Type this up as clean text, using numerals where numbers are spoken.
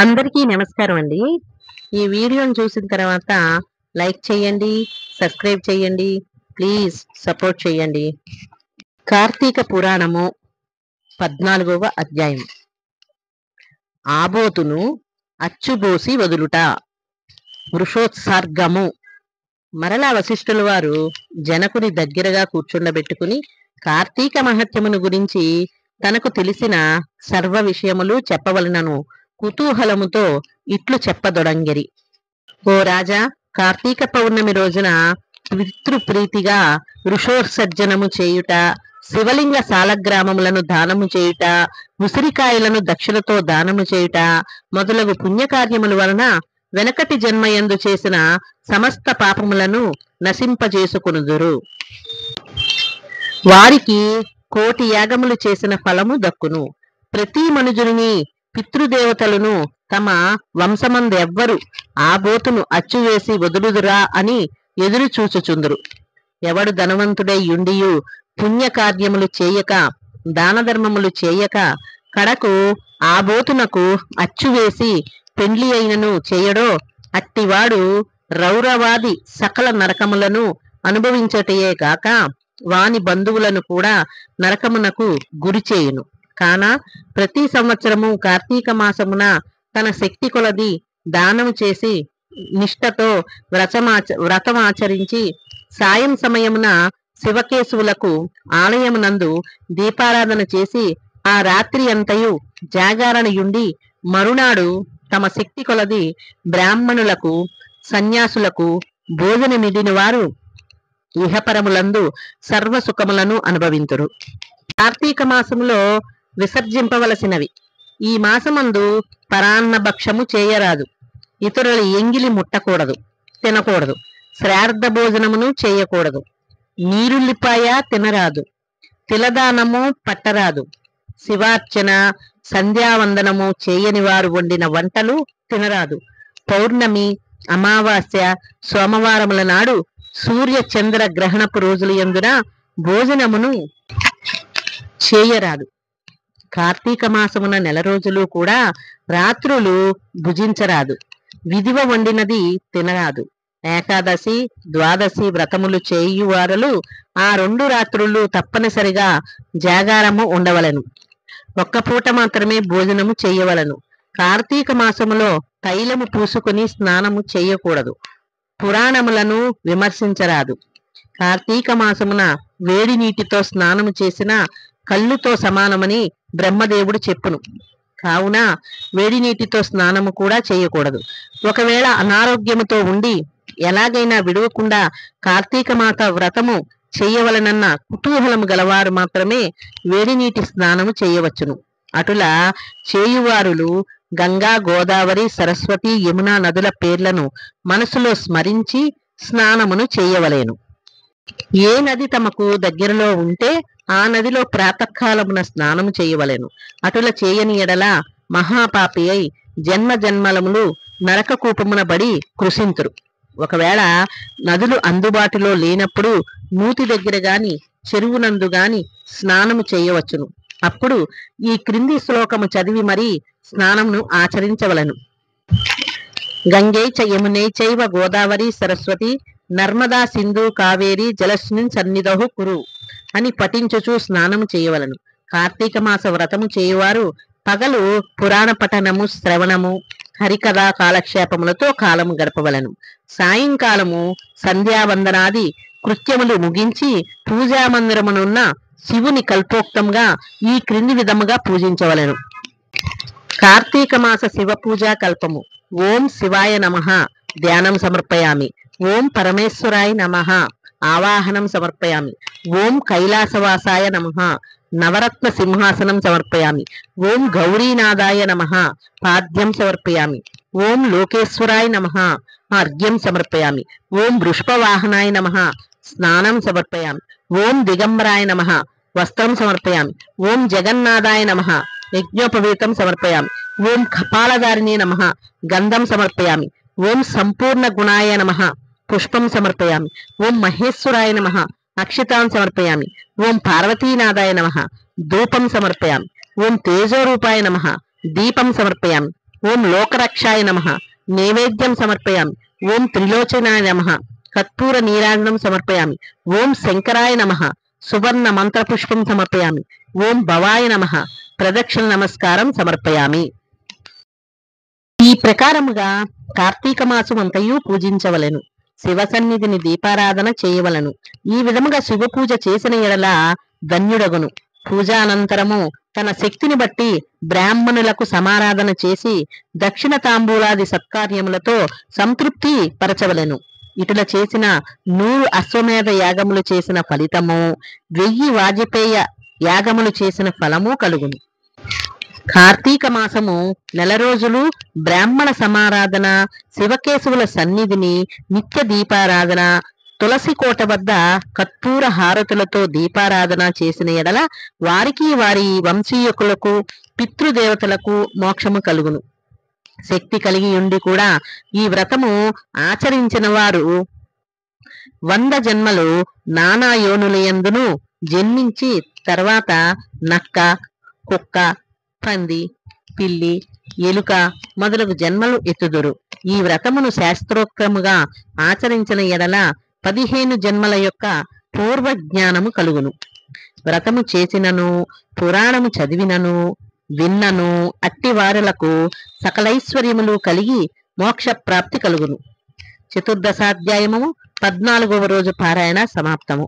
అందరికీ నమస్కారం అండి. ఈ వీడియోని చూసిన తర్వాత లైక్ చేయండి, సబ్స్క్రైబ్ చేయండి, ప్లీజ్ సపోర్ట్ చేయండి. కార్తీక పురాణము 14వ అధ్యాయం. ఆబోతును అచ్చుబోసి వదులుట. వృషోత్సర్గము. మరలా వశిష్ఠుల వారు జనకుని దగ్గరగా కూర్చుండబెట్టుకుని కార్తీక మహత్యమును గురించి తనకు తెలిసిన సర్వ విషయములు చెప్పవలనను కుతూహలముతో ఇట్లు చెప్పదొడంగిరి. ఓ రాజా, కార్తీక పౌర్ణమి రోజున పితృప్రీతిగా వృషోత్సర్జనము చేయుట, శివలింగ సాలగ్రామములను దానము చేయుట, ఉసిరికాయలను దక్షిణతో దానము చేయుట మొదలగు పుణ్యకార్యముల వలన వెనకటి జన్మయందు చేసిన సమస్త పాపములను నశింపజేసుకొనుదురు. వారికి కోటి యాగములు చేసిన ఫలము దక్కును. ప్రతి మనుజుని పితృదేవతలను తమ వంశమందెవ్వరు ఆ బోతును అచ్చువేసి వదులుదురా అని ఎదురు చూచుచుందురు. ఎవడు ధనవంతుడై యుండియు పుణ్యకార్యములు చేయక దానధర్మములు చేయక కడకు ఆ బోతునకు అచ్చువేసి పెండ్లి అయినను చేయడో అట్టివాడు రౌరవాది సకల నరకములను అనుభవించటయే గాక వాని బంధువులను కూడా నరకమునకు గురిచేయును. కాన ప్రతి సంవత్సరము కార్తీక మాసమున తన శక్తి కొలది దానము చేసి నిష్ఠతో వ్రతమాచరించి సాయం సమయమున శివకేశవులకు ఆలయమునందు దీపారాధన చేసి ఆ రాత్రి అంతయు జాగారణయుండి మరునాడు తమ శక్తి కొలది బ్రాహ్మణులకు సన్యాసులకు భోజనమిడిన వారు ఇహపరములందు సర్వసుఖములను అనుభవింతురు. కార్తీక మాసములో విసర్జింపవలసినవి. ఈ మాసమందు పరాన్న భక్షము చేయరాదు, ఇతరుల ఎంగిలి ముట్టకూడదు, తినకూడదు, శ్రార్థ భోజనమును చేయకూడదు, నీరుల్లిపాయ తినరాదు, తిలదానము పట్టరాదు, శివార్చన సంధ్యావందనము చేయని వారు వండిన వంటలు తినరాదు. పౌర్ణమి, అమావాస్య, సోమవారముల నాడు సూర్య చంద్ర గ్రహణపు రోజుల యందున భోజనమును చేయరాదు. కార్తీక మాసమున నెల రోజులు కూడా రాత్రులు భుజించరాదు. విధివ వండినది తినరాదు. ఏకాదశి, ద్వాదశి వ్రతములు చేయువారలు ఆ 2 రాత్రులు తప్పనిసరిగా జాగారము ఉండవలను. ఒక్క పూట మాత్రమే భోజనము చేయవలను. కార్తీక మాసములో తైలము పూసుకుని స్నానము చేయకూడదు. పురాణములను విమర్శించరాదు. కార్తీక మాసమున వేడి నీటితో స్నానము చేసిన కళ్ళుతో సమానమని బ్రహ్మదేవుడు చెప్పును. కావున వేడి నీటితో స్నానము కూడా చేయకూడదు. ఒకవేళ అనారోగ్యముతో ఉండి ఎలాగైనా విడవకుండా కార్తీక మాత వ్రతము చేయవలనన్న కుతూహలము గలవారు మాత్రమే వేడి నీటి స్నానము చేయవచ్చును. అటులా చేయువారులు గంగా, గోదావరి, సరస్వతి, యమున నదుల పేర్లను మనసులో స్మరించి స్నానమును చేయవలేను. ఏ నది తమకు దగ్గరలో ఉంటే ఆ నదిలో ప్రాతకాలమున స్నానము చేయవలెను. అటుల చేయని ఎడల మహాపాపి అయి జన్మ జన్మలములు నరక కూపమున బడి కృషింతురు. ఒకవేళ నదులు అందుబాటులో లేనప్పుడు నూతి దగ్గర గాని చెరువునందు గాని స్నానము చేయవచ్చును. అప్పుడు ఈ క్రింది శ్లోకము చదివి మరీ స్నానమును ఆచరించవలను. గంగై చ యమునై చైవ గోదావరి సరస్వతి నర్మదా సింధు కావేరి జలస్మిన్ సన్నిధౌ కురు అని పఠించుచు స్నానము చేయవలను. కార్తీక మాస వ్రతము చేయువారు పగలు పురాణ పఠనము, శ్రవణము, హరికథా కాలక్షేపములతో కాలము గడపవలను. సాయంకాలము సంధ్యావందనాది కృత్యములు ముగించి పూజామందిరమునున్న శివుని కల్పోక్తంగా ఈ క్రింది విధముగా పూజించవలను. కార్తీక మాస శివ పూజా కల్పము. ఓం శివాయ నమః ధ్యానం సమర్పయామి. ఓం పరమేశ్వరాయ నమః ఆవాహనం సమర్పయామి. ఓం కైలాసవాసాయ నమః నవరత్న సింహాసనం సమర్పయామి. ఓం గౌరీనాథాయ నమః పాద్యం సమర్పయామి. ఓం లోకేశ్వరాయ నమః అర్ఘ్యం సమర్పయామి. ఓం వృషభవాహనాయ నమః స్నానం సమర్పయామి. ఓం దిగంబరాయ నమః వస్త్రం సమర్పయామి. ఓం జగన్నాథాయ నమః యజ్ఞోపవీతం సమర్పయామి. ఓం కపాలధారిణే నమః గంధం సమర్పయామి. ఓం సంపూర్ణ గుణాయ నమః పుష్పం సమర్పయామి. ఓం మహేశ్వరాయ నమః అక్షితాన్ సమర్పయామి. ఓం పార్వతీనాథాయ నమః ధూపం సమర్పయామి. ఓం తేజోరూపాయ నమః దీపం సమర్పయామి. ఓం లోకరక్షాయ నమః నైవేద్యం సమర్పయామి. ఓం త్రిలోచనాయ నమః కర్పూర నీరాజనం సమర్పయామి. ఓం శంకరాయ నమః సువర్ణ మంత్రపుష్పం సమర్పయామి. ఓం భవాయ నమః ప్రదక్షిణ నమస్కారం సమర్పయామి. ఈ ప్రకారముగా కార్తీక మాసం అంతయు పూజించవలెను. శివ సన్నిధిని దీపారాధన చేయవలను. ఈ విధముగా శివ పూజ చేసిన ఎడల ధన్యుడగును. పూజ అనంతరము తన శక్తిని బట్టి బ్రాహ్మణులకు సమారాధన చేసి దక్షిణ తాంబూలాది సత్కార్యములతో సంతృప్తి పరచవలెను. ఇటుల చేసిన 100 అశ్వమేధ యాగములు చేసిన ఫలితము, 1000 వాజపేయ యాగములు చేసిన ఫలము కలుగును. కార్తీక మాసము నెల రోజులు బ్రాహ్మణ సమారాధన, శివకేశవుల సన్నిధిని నిత్య దీపారాధన, తులసి కోట వద్ద కర్పూర హారతులతో దీపారాధన చేసిన ఎడల వారికి వారి వంశీయుకులకు పితృదేవతలకు మోక్షము కలుగును. శక్తి కలిగి ఉండి కూడా ఈ వ్రతము ఆచరించిన వారు 100 జన్మలు నానా యోనులయందును జన్మించి తర్వాత నక్క, కుక్క, పంది, పిల్లి, ఎలుక మొదలగు జన్మలు ఎత్తుదురు. ఈ వ్రతమును శాస్త్రోక్తముగా ఆచరించిన ఎడల 15 జన్మల యొక్క పూర్వ జ్ఞానము కలుగును. వ్రతము చేసినను, పురాణము చదివినను, విన్నను అట్టివారులకు సకలైశ్వర్యములు కలిగి మోక్ష ప్రాప్తి కలుగును. చతుర్దశాధ్యాయము 14వ రోజు పారాయణ సమాప్తము.